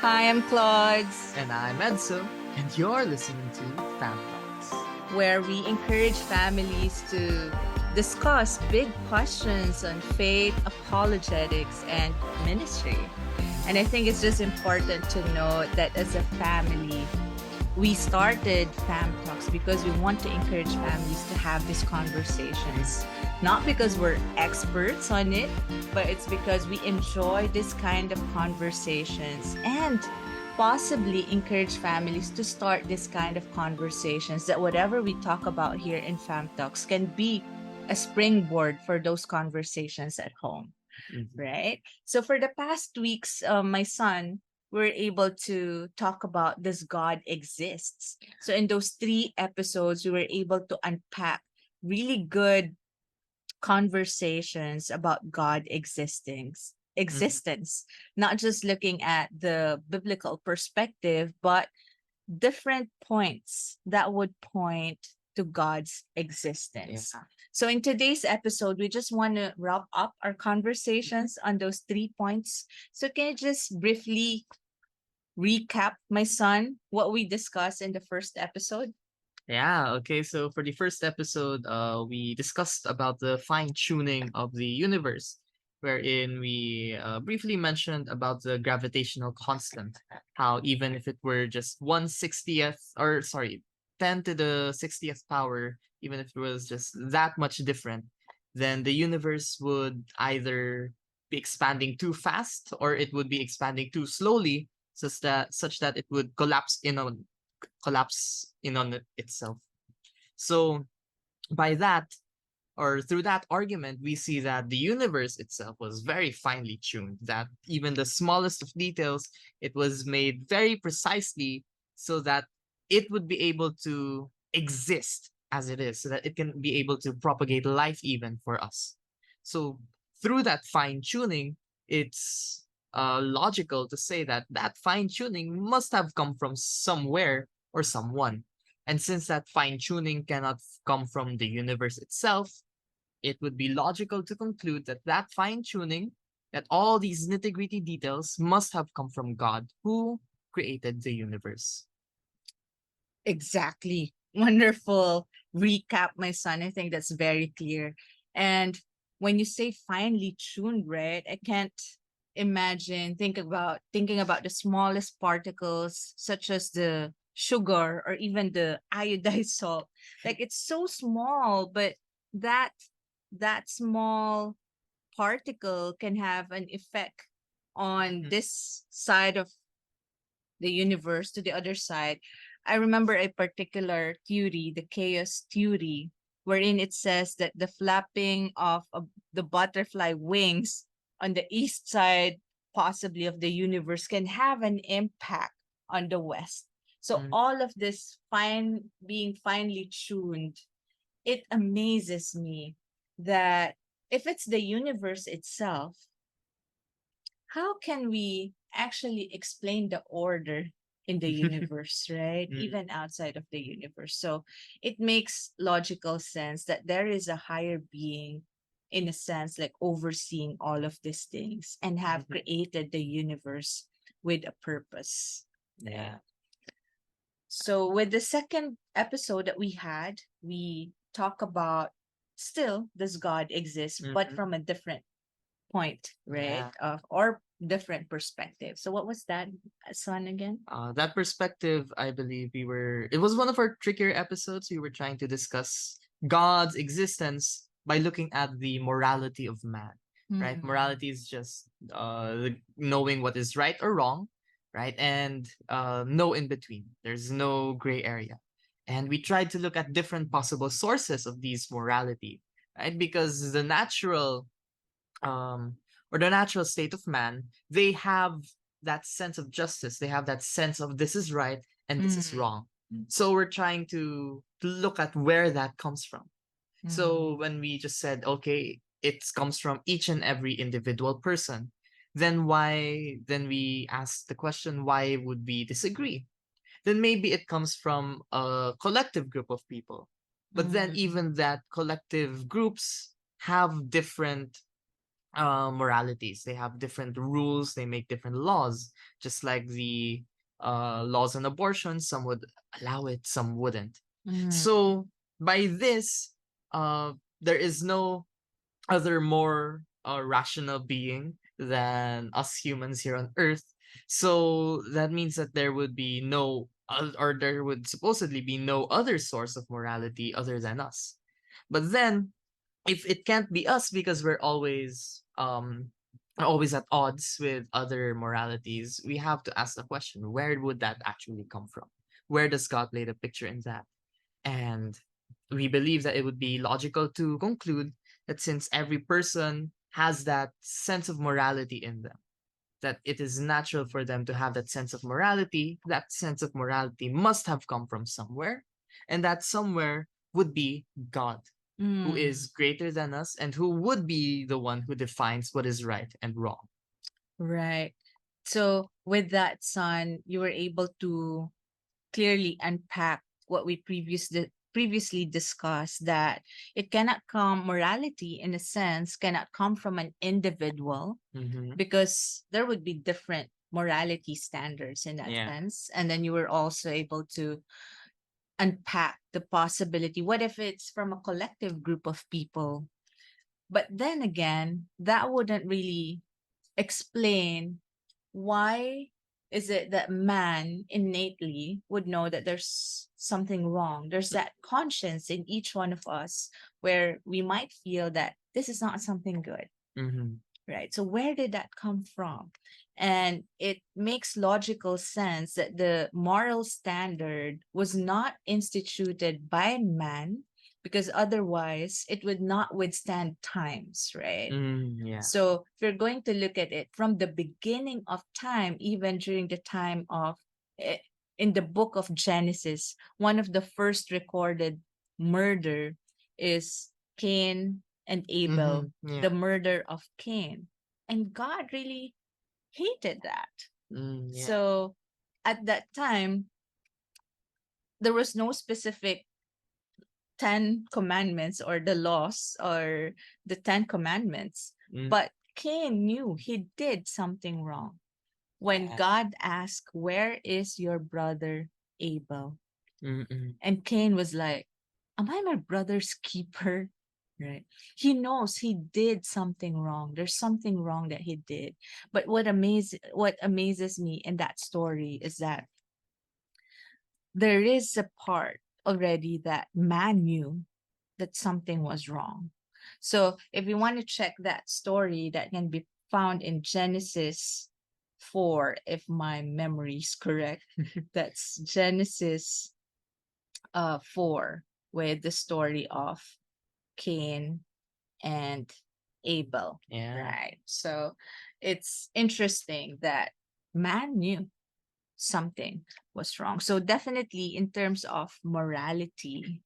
Hi, I'm Claude, And I'm Edzo, and you're listening to FamTalks. where we encourage families to discuss big questions on faith, apologetics, and ministry. And I think it's just important to note that as a family, we started Fam Talks because we want to encourage families to have these conversations. Not because we're experts on it, but it's because we enjoy this kind of conversations and possibly encourage families to start this kind of conversations that whatever we talk about here in Fam Talks can be a springboard for those conversations at home, Mhm. right? So for the past weeks, my son we're able to talk about this God exists. So in those 3 episodes, we were able to unpack really good conversations about God Mhm. existence, not just looking at the biblical perspective, but different points that would point to God's Yeah. existence. So, in today's episode, we just want to wrap up our conversations on those 3 points. So, can you just briefly recap, my son, what we discussed in the first episode? Yeah, okay. So for the first episode, we discussed about the fine-tuning of the universe, wherein we briefly mentioned about the gravitational constant, how even if it were just 1/60th, or sorry, 10 to the 60th power, even if it was just that much different, then the universe would either be expanding too fast or it would be expanding too slowly, such that it would collapse in on itself. So by that, or through that argument, we see that the universe itself was very finely tuned, that even the smallest of details, it was made very precisely so that it would be able to exist as it is, so that it can be able to propagate life even for us. So through that fine tuning, it's logical to say that that fine tuning must have come from somewhere or someone. And since that fine tuning cannot come from the universe itself, it would be logical to conclude that that fine tuning, that all these nitty gritty details must have come from God who created the universe. Exactly. Wonderful recap, my son. I think that's very clear. And when you say finely tuned, right, I can't imagine thinking about the smallest particles such as the sugar or even the iodized salt. Like it's so small, but that that small particle can have an effect on Mhm. this side of the universe to the other side. I remember a particular theory, the chaos theory, wherein it says that the flapping of the butterfly wings on the east side, possibly of the universe, can have an impact on the west. So Mm. all of this being finely tuned, it amazes me that if it's the universe itself, how can we actually explain the order in the universe, right? Mm. Even outside of the universe. So it makes logical sense that there is a higher being, in a sense, like overseeing all of these things and have Mhm. created the universe with a purpose. Yeah. So, with the second episode that we had, we talk about still does God exist, but Mhm. from a different point, right? Yeah. Or different perspective. So what was that, son, again? That perspective, I believe it was one of our trickier episodes. We were trying to discuss God's existence by looking at the morality of man, right? Hmm. Morality is just knowing what is right or wrong, right? And no in between. There's no gray area. And we tried to look at different possible sources of these morality, right? Because um, the natural state of man, they have that sense of justice. They have that sense of this is right and this is Mm. wrong. So we're trying to look at where that comes from. So Mm. when we just said, okay, it comes from each and every individual person, then we ask the question, why would we disagree? Then maybe it comes from a collective group of people. But then Mm. even that collective groups have different moralities. They have different rules. They make different laws, just like the laws on abortion. Some would allow it, some wouldn't. Mm. So by this, there is no other more rational being than us humans here on Earth. So that means that there would be no, or there would supposedly be no other source of morality other than us. But then, if it can't be us because we're always at odds with other moralities, we have to ask the question: where would that actually come from? Where does God play the picture in that? And we believe that it would be logical to conclude that since every person has that sense of morality in them, that it is natural for them to have that sense of morality must have come from somewhere, and that somewhere would be God, who Mm. is greater than us and who would be the one who defines what is right and wrong. Right. So with that, son, you were able to clearly unpack what we previously discussed, that it cannot come morality in a sense cannot come from an individual, Mm-hmm. because there would be different morality standards in that Yeah. sense. And then you were also able to unpack the possibility, what if it's from a collective group of people? But then again, that wouldn't really explain why is it that man innately would know that there's something wrong. There's that conscience in each one of us where we might feel that this is not something good, Mm-hmm. right? So where did that come from? And it makes logical sense that the moral standard was not instituted by man, because otherwise it would not withstand times, right? Mm, yeah. So if you're going to look at it from the beginning of time, even during the time of, eh, in the book of Genesis, one of the first recorded murder is Cain and Mm-hmm. Abel, Yeah. the murder of Cain. And God really hated that. Mm, yeah. So at that time, there was no specific 10 commandments or the laws or the 10 commandments, Mm, but Cain knew he did something wrong. When yeah. God asked, "Where is your brother Abel?" Mm-mm. And Cain was like, "Am I my brother's keeper?" Right? He knows he did something wrong. There's something wrong that he did. But what amazes me in that story is that there is a part already that man knew that something was wrong. So if you want to check that story, that can be found in Genesis 4, if my memory is correct. That's Genesis 4, with the story of Cain and Abel. Yeah. Right. So it's interesting that man knew something was wrong. So definitely in terms of morality,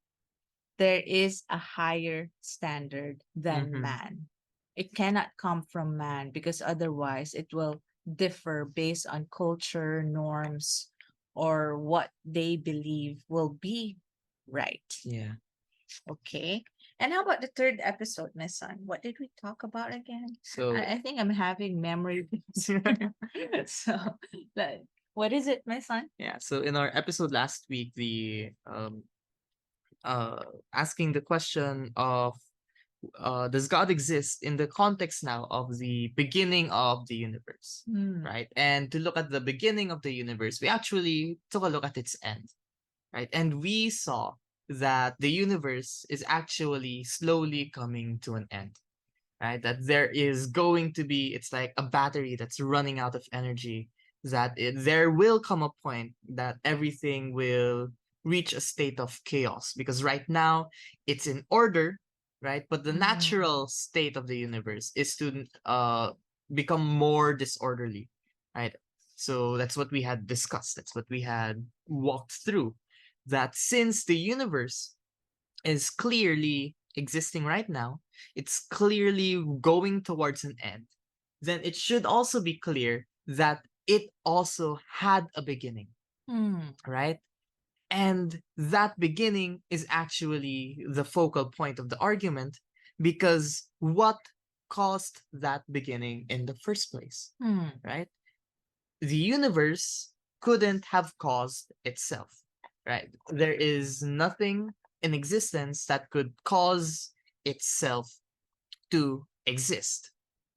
there is a higher standard than Mm-hmm. man. It cannot come from man, because otherwise it will differ based on culture, norms, or what they believe will be right. Yeah. Okay. And how about the third episode, my son? What did we talk about again? So I think I'm having memory. So, like, what is it, my son? yeah. So in our episode last week, the uh asking the question of does God exist in the context now of the beginning of the universe, Hmm. right? And to look at the beginning of the universe, we actually took a look at its end, right? And we saw that the universe is actually slowly coming to an end, right? That there is going to be, it's like a battery that's running out of energy, there will come a point that everything will reach a state of chaos because right now it's in order, right? But the Mhm. natural state of the universe is to become more disorderly, right? So that's what we had discussed. That's what we had walked through. That since the universe is clearly existing right now, it's clearly going towards an end, then it should also be clear that it also had a beginning, Hmm. right? And that beginning is actually the focal point of the argument because what caused that beginning in the first place, Hmm. right? The universe couldn't have caused itself, right? There is nothing in existence that could cause itself to exist,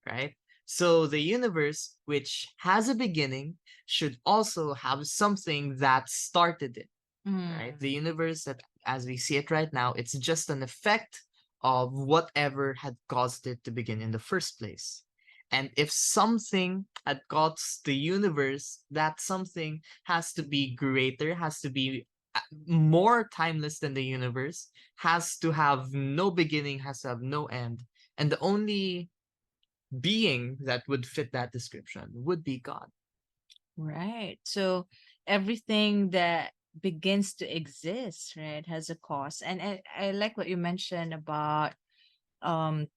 right? So the universe, which has a beginning, should also have something that started it, right? Hmm. The universe that as we see it right now, it's just an effect of whatever had caused it to begin in the first place. And if something had caused the universe, that something has to be greater, has to be more timeless than the universe, has to have no beginning, has to have no end. And the only being that would fit that description would be God. Right. So everything that begins to exist, right, has a cause. And I like what you mentioned about um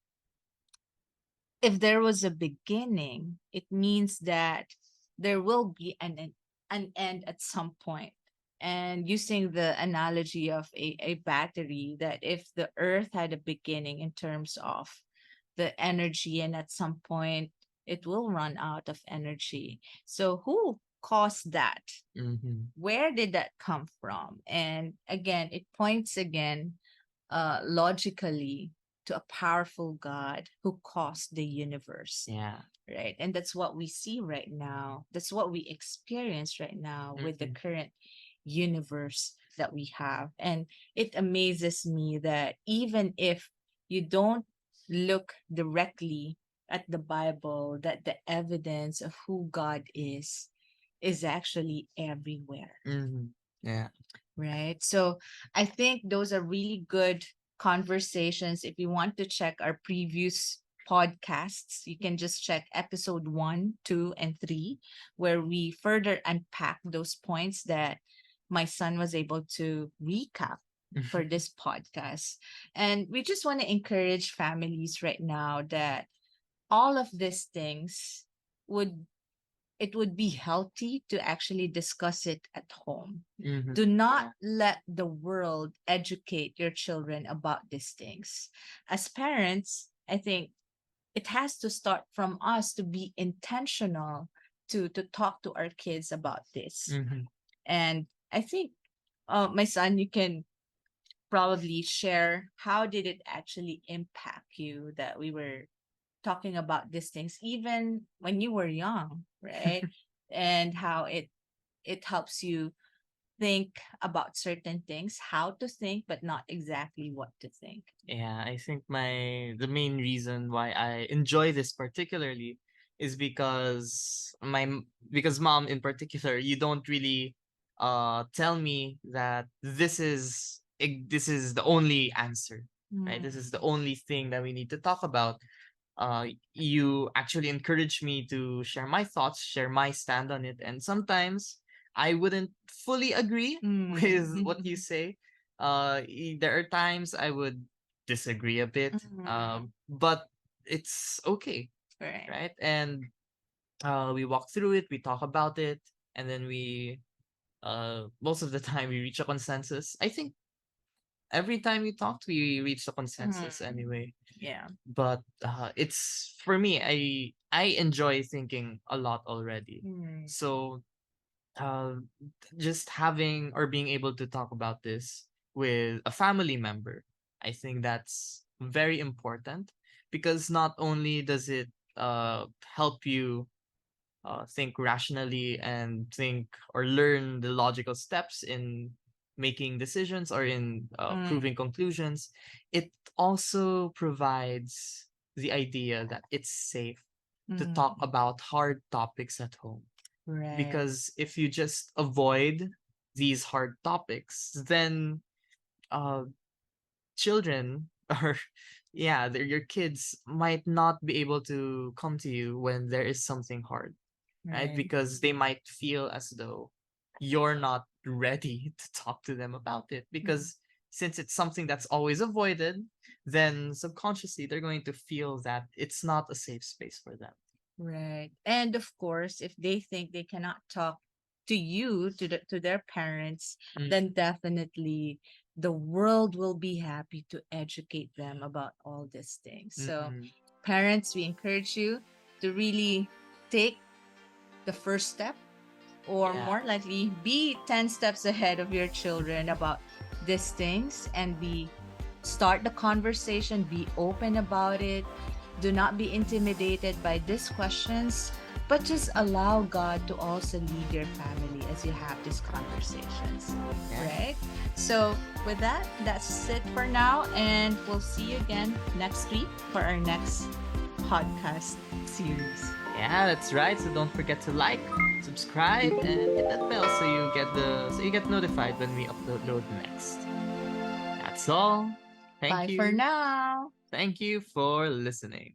if there was a beginning, it means that there will be an end at some point. And using the analogy of a battery, that if the earth had a beginning in terms of the energy, and at some point it will run out of energy. So who caused that? Mm-hmm. Where did that come from? And again, it points again logically to a powerful God who caused the universe, Yeah. right? And that's what we see right now. That's what we experience right now with the Mm-hmm. current universe that we have. And it amazes me that even if you don't look directly at the Bible, that the evidence of who God is actually everywhere, Mm-hmm. Yeah. right? So I think those are really good conversations. If you want to check our previous podcasts, you can just check episode 1, 2, and 3, where we further unpack those points that my son was able to recap for this podcast. And we just want to encourage families right now that all of these things would it would be healthy to actually discuss it at home. Mm-hmm. Do not let the world educate your children about these things. As parents, I think it has to start from us to be intentional to talk to our kids about this. Mm-hmm. And I think, my son, you can probably share how did it actually impact you that we were talking about these things even when you were young, right? And how it helps you think about certain things, how to think, but not exactly what to think. Yeah, I think the main reason why I enjoy this particularly is because because mom in particular, you don't really tell me that this is the only answer, right? This is the Mm. only thing that we need to talk about. You actually encourage me to share my thoughts, share my stand on it, and sometimes I wouldn't fully agree with what you Mm. say. There are times I would disagree a bit, Mm. but it's okay, Right. right? And we walk through it, we talk about it, and then we most of the time we reach a consensus. I think every time we talked, we reached a consensus Mm. anyway. Yeah. But it's for me, I enjoy thinking a lot already. Mm. So uh, just having or being able to talk about this with a family member, I think that's very important because not only does it help you think rationally and think or learn the logical steps in making decisions or in Mm. proving conclusions, it also provides the idea that it's safe to Mm. talk about hard topics at home. Right. Because if you just avoid these hard topics, then uh, children or yeah, your kids might not be able to come to you when there is something hard, right? Right. Because they might feel as though you're not ready to talk to them about it. Mm. Because since it's something that's always avoided, then subconsciously they're going to feel that it's not a safe space for them. Right. And of course, if they think they cannot talk to you, to their parents, then definitely the world will be happy to educate them about all these things. So Mm-hmm. parents, we encourage you to really take the first step, or Yeah. more likely be 10 steps ahead of your children about these things, and be start the conversation, be open about it. Do not be intimidated by these questions, but just allow God to also lead your family as you have these conversations, Yeah. right? So with that, that's it for now, and we'll see you again next week for our next podcast series. Yeah, that's right. So don't forget to like, subscribe, and hit that bell so you get notified when we upload next. That's all. Thank Bye for you. now. Thank you for listening.